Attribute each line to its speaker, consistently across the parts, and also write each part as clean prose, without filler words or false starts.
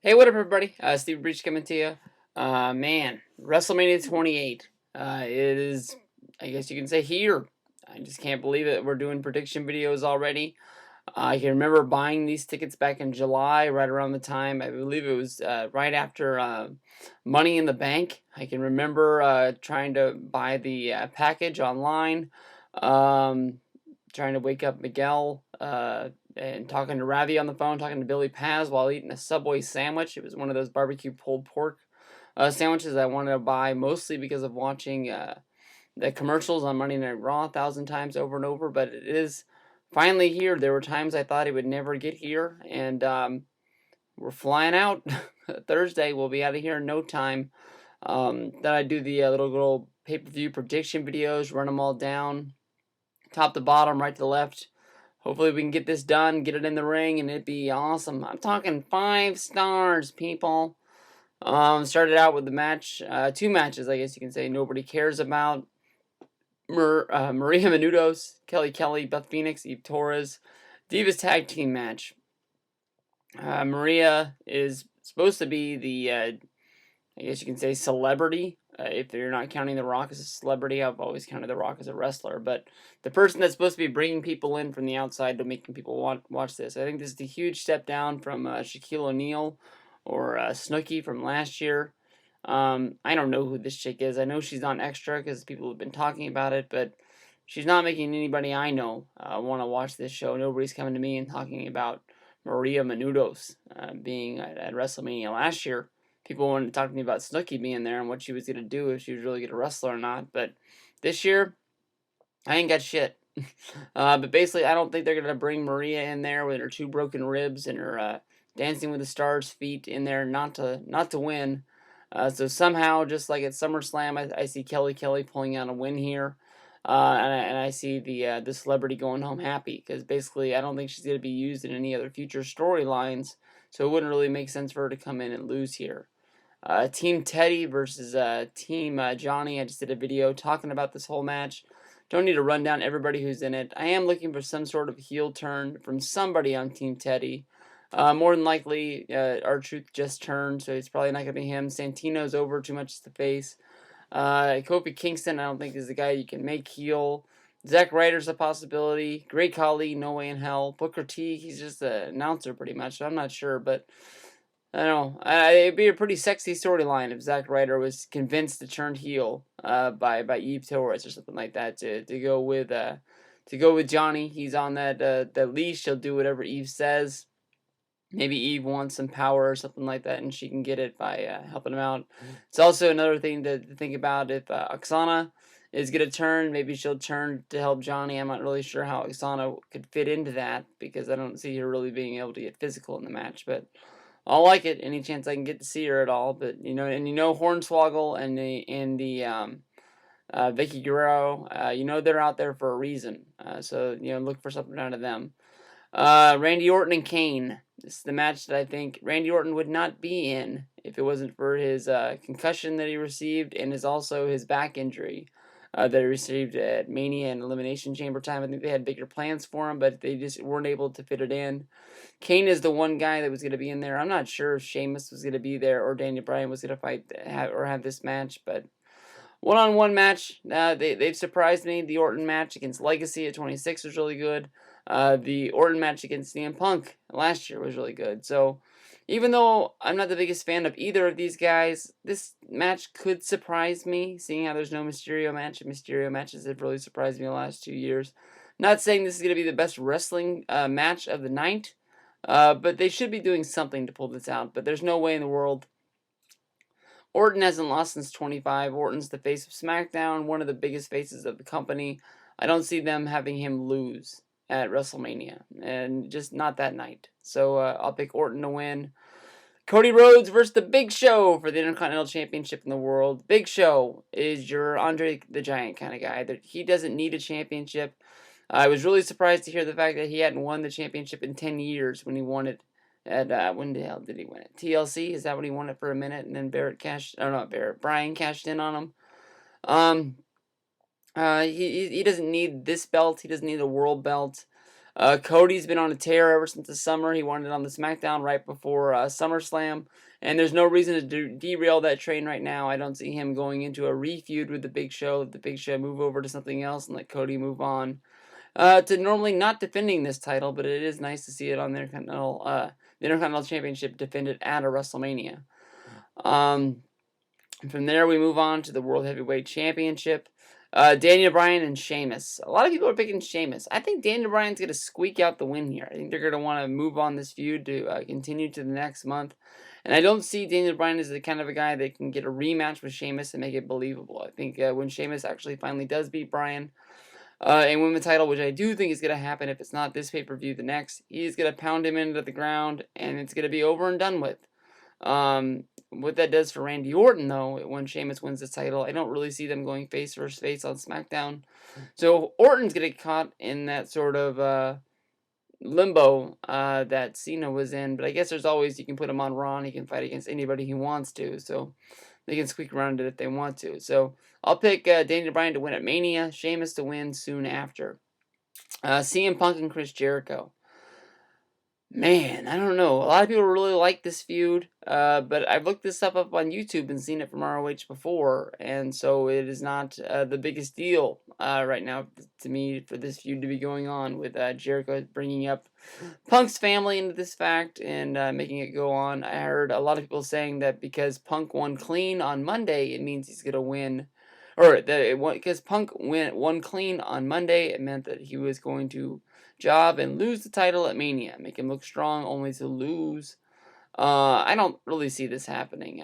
Speaker 1: Hey, what up, everybody? Steve Breach coming to you. Man, WrestleMania 28. It is, I guess you can say, here. I just can't believe it. We're doing prediction videos already. I can remember buying these tickets back in July, right around the time, I believe it was right after Money in the Bank. I can remember trying to buy the package online, um, trying to wake up Miguel, and talking to Ravi on the phone, talking to Billy Paz while eating a Subway sandwich. It was one of those barbecue pulled pork sandwiches I wanted to buy mostly because of watching the commercials on Monday Night Raw 1,000 times over and over, but it is finally here. There were times I thought it would never get here, and we're flying out. Thursday, we'll be out of here in no time. Then I do the little pay-per-view prediction videos, run them all down, top to bottom, right to left. Hopefully we can get this done, get it in the ring, and it'd be awesome. I'm talking 5 stars, people. Started out with the match, 2 matches, I guess you can say, nobody cares about. Maria Menounos, Kelly Kelly, Beth Phoenix, Eve Torres, Divas Tag Team match. Maria is supposed to be the, I guess you can say, celebrity. If you're not counting The Rock as a celebrity, I've always counted The Rock as a wrestler. But the person that's supposed to be bringing people in from the outside to making people watch this. I think this is a huge step down from Shaquille O'Neal or Snooki from last year. I don't know who this chick is. I know she's on Extra because people have been talking about it, but she's not making anybody I know want to watch this show. Nobody's coming to me and talking about Maria Menounos being at WrestleMania last year. People wanted to talk to me about Snooki being there and what she was going to do, if she was really going to wrestle or not. But this year, I ain't got shit. But basically, I don't think they're going to bring Maria in there with her 2 broken ribs and her Dancing with the Stars feet in there not to win. So somehow, just like at SummerSlam, I see Kelly Kelly pulling out a win here. And I see the celebrity going home happy, because basically I don't think she's going to be used in any other future storylines, so it wouldn't really make sense for her to come in and lose here. Team Teddy versus Team Johnny. I just did a video talking about this whole match. Don't need to run down everybody who's in it. I am looking for some sort of heel turn from somebody on Team Teddy. More than likely, R-Truth just turned, so it's probably not going to be him. Santino's over too much to face. Kofi Kingston, I don't think is the guy you can make heel. Zack Ryder's a possibility. Great Khali, no way in hell. Booker T, he's just an announcer pretty much, so I'm not sure, but I don't know. It'd be a pretty sexy storyline if Zack Ryder was convinced to turn heel by Eve Torres or something like that to go with Johnny. He's on that leash. He'll do whatever Eve says. Maybe Eve wants some power or something like that, and she can get it by helping him out. It's also another thing to think about if Oksana is going to turn. Maybe she'll turn to help Johnny. I'm not really sure how Oksana could fit into that, because I don't see her really being able to get physical in the match. But I'll like it any chance I can get to see her at all. But Hornswoggle and the Vicky Guerrero, they're out there for a reason. So look for something out of them. Randy Orton and Kane. This is the match that I think Randy Orton would not be in if it wasn't for his concussion that he received, and also his back injury that he received at Mania and Elimination Chamber time. I think they had bigger plans for him, but they just weren't able to fit it in. Kane is the one guy that was going to be in there. I'm not sure if Sheamus was going to be there or Daniel Bryan was going to have this match, but one-on-one match, they've surprised me. The Orton match against Legacy at 26 was really good. The Orton match against CM Punk last year was really good. So even though I'm not the biggest fan of either of these guys, this match could surprise me, seeing how there's no Mysterio match. And Mysterio matches have really surprised me the last 2 years. Not saying this is going to be the best wrestling match of the night, but they should be doing something to pull this out. But there's no way in the world. Orton hasn't lost since 25. Orton's the face of SmackDown, one of the biggest faces of the company. I don't see them having him lose at WrestleMania, and just not that night. So I'll pick Orton to win. Cody Rhodes versus the Big Show for the Intercontinental Championship in the world. Big Show is your Andre the Giant kind of guy. That he doesn't need a championship. I was really surprised to hear the fact that he hadn't won the championship in 10 years when he won it. When the hell did he win it? TLC, is that what he won it for a minute? And then Brian cashed in on him. He doesn't need this belt. He doesn't need a world belt. Cody's been on a tear ever since the summer. He won it on the SmackDown right before SummerSlam. And there's no reason to derail that train right now. I don't see him going into a re-feud with the Big Show. The Big Show move over to something else and let Cody move on. To normally not defending this title, but it is nice to see it on the Intercontinental Championship defended at a WrestleMania. From there, we move on to the World Heavyweight Championship. Daniel Bryan and Sheamus. A lot of people are picking Sheamus. I think Daniel Bryan's going to squeak out the win here. I think they're going to want to move on this feud to continue to the next month. And I don't see Daniel Bryan as the kind of a guy that can get a rematch with Sheamus and make it believable. I think when Sheamus actually finally does beat Bryan and win the title, which I do think is going to happen if it's not this pay-per-view, the next, he's going to pound him into the ground, and it's going to be over and done with. What that does for Randy Orton, though, when Sheamus wins the title, I don't really see them going face versus face on SmackDown. So Orton's going to get caught in that sort of limbo that Cena was in. But I guess there's always, you can put him on Raw, and he can fight against anybody he wants to. So they can squeak around it if they want to. So I'll pick Daniel Bryan to win at Mania, Sheamus to win soon after. CM Punk and Chris Jericho. Man, I don't know. A lot of people really like this feud, but I've looked this stuff up on YouTube and seen it from ROH before, and so it is not the biggest deal right now to me for this feud to be going on with Jericho bringing up Punk's family into this fact and making it go on. I heard a lot of people saying that because Punk won clean on Monday, it means he's going to win. Or because Punk won clean on Monday, it meant that he was going to job and lose the title at Mania. Make him look strong only to lose. I don't really see this happening.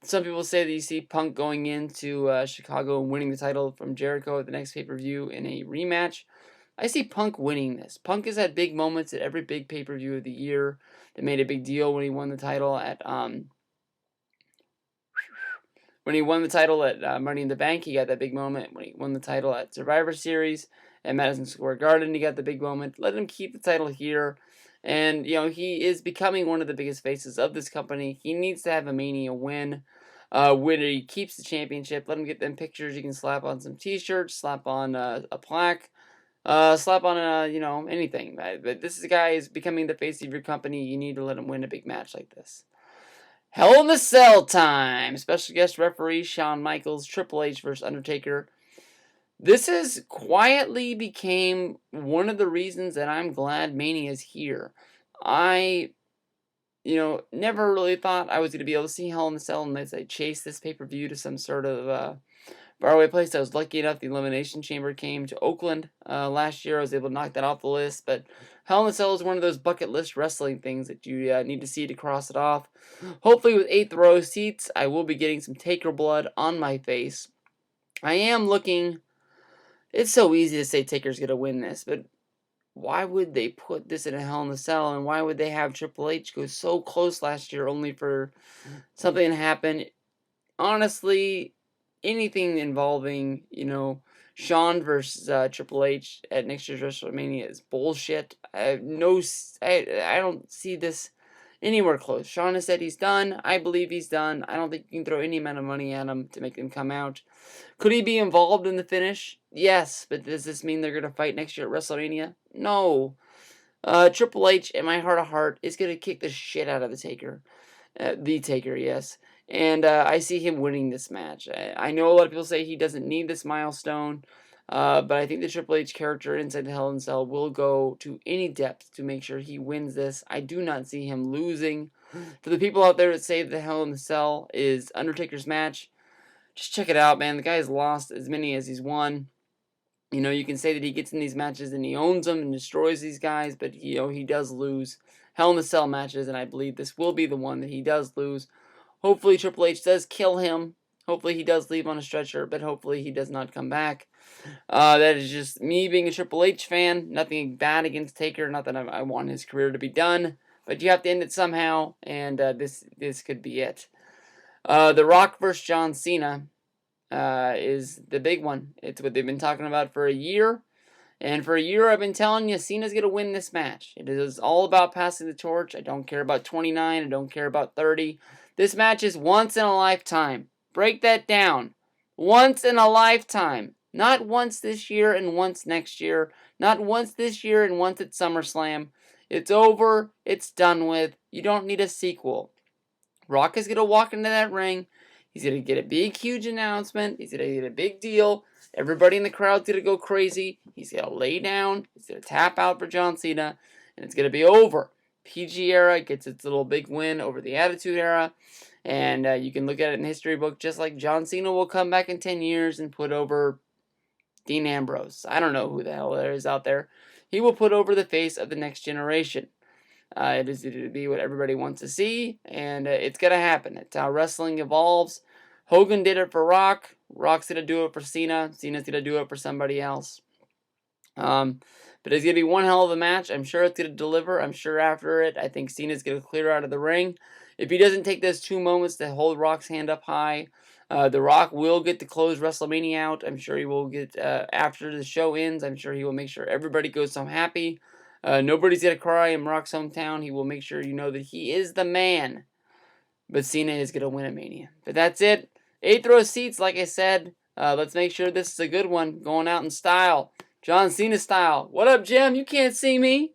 Speaker 1: Some people say that you see Punk going into Chicago and winning the title from Jericho at the next pay-per-view in a rematch. I see Punk winning this. Punk has had big moments at every big pay-per-view of the year. They made a big deal when he won the title at Money in the Bank. He got that big moment. When he won the title at Survivor Series at Madison Square Garden, he got the big moment. Let him keep the title here. And, he is becoming one of the biggest faces of this company. He needs to have a Mania win. When he keeps the championship, let him get them pictures. You can slap on some t-shirts, slap on a plaque, slap on anything. But this guy is becoming the face of your company. You need to let him win a big match like this. Hell in a Cell time. Special guest referee Shawn Michaels, Triple H versus Undertaker. This has quietly became one of the reasons that I'm glad Mania is here. I, never really thought I was going to be able to see Hell in a Cell unless I chased this pay-per-view to some sort of faraway place. I was lucky enough the Elimination Chamber came to Oakland last year. I was able to knock that off the list, but Hell in a Cell is one of those bucket list wrestling things that you need to see to cross it off. Hopefully with 8th row seats, I will be getting some Taker blood on my face. I am looking... It's so easy to say Taker's going to win this, but why would they put this in a Hell in a Cell, and why would they have Triple H go so close last year only for something to happen? Honestly, anything involving, Shawn versus Triple H at next year's WrestleMania is bullshit. I don't see this anywhere close. Shawn has said he's done. I believe he's done. I don't think you can throw any amount of money at him to make him come out. Could he be involved in the finish? Yes, but does this mean they're going to fight next year at WrestleMania? No. Triple H, in my heart of heart, is going to kick the shit out of the Taker. The Taker, yes. And I see him winning this match. I know a lot of people say he doesn't need this milestone, but I think the Triple H character inside the Hell in a Cell will go to any depth to make sure he wins this. I do not see him losing. For the people out there that say the Hell in a Cell is Undertaker's match, just check it out, man. The guy's lost as many as he's won. You can say that he gets in these matches and he owns them and destroys these guys, but, he does lose Hell in a Cell matches, and I believe this will be the one that he does lose. Hopefully Triple H does kill him. Hopefully he does leave on a stretcher, but hopefully he does not come back. That is just me being a Triple H fan. Nothing bad against Taker. Not that I want his career to be done, but you have to end it somehow, and this could be it. The Rock versus John Cena is the big one. It's what they've been talking about for a year. And for a year, I've been telling you, Cena's going to win this match. It is all about passing the torch. I don't care about 29. I don't care about 30. This match is once in a lifetime. Break that down. Once in a lifetime. Not once this year and once next year. Not once this year and once at SummerSlam. It's over. It's done with. You don't need a sequel. Rock is going to walk into that ring. He's going to get a big, huge announcement. He's going to get a big deal. Everybody in the crowd's going to go crazy. He's going to lay down. He's going to tap out for John Cena. And it's going to be over. PG era gets its little big win over the Attitude Era. And you can look at it in the history book, just like John Cena will come back in 10 years and put over Dean Ambrose. I don't know who the hell there is out there. He will put over the face of the next generation. It is to be what everybody wants to see, and it's going to happen. It's how wrestling evolves. Hogan did it for Rock. Rock's going to do it for Cena. Cena's going to do it for somebody else. But it's going to be one hell of a match. I'm sure it's going to deliver. I'm sure after it, I think Cena's going to clear out of the ring. If he doesn't take those 2 moments to hold Rock's hand up high, The Rock will get to close WrestleMania out. I'm sure he will get, after the show ends, I'm sure he will make sure everybody goes home happy. Nobody's going to cry in Rock's hometown. He will make sure you know that he is the man. But Cena is going to win at Mania. But that's it. 8th row seats, like I said. Let's make sure this is a good one. Going out in style. John Cena style. What up, Jim? You can't see me.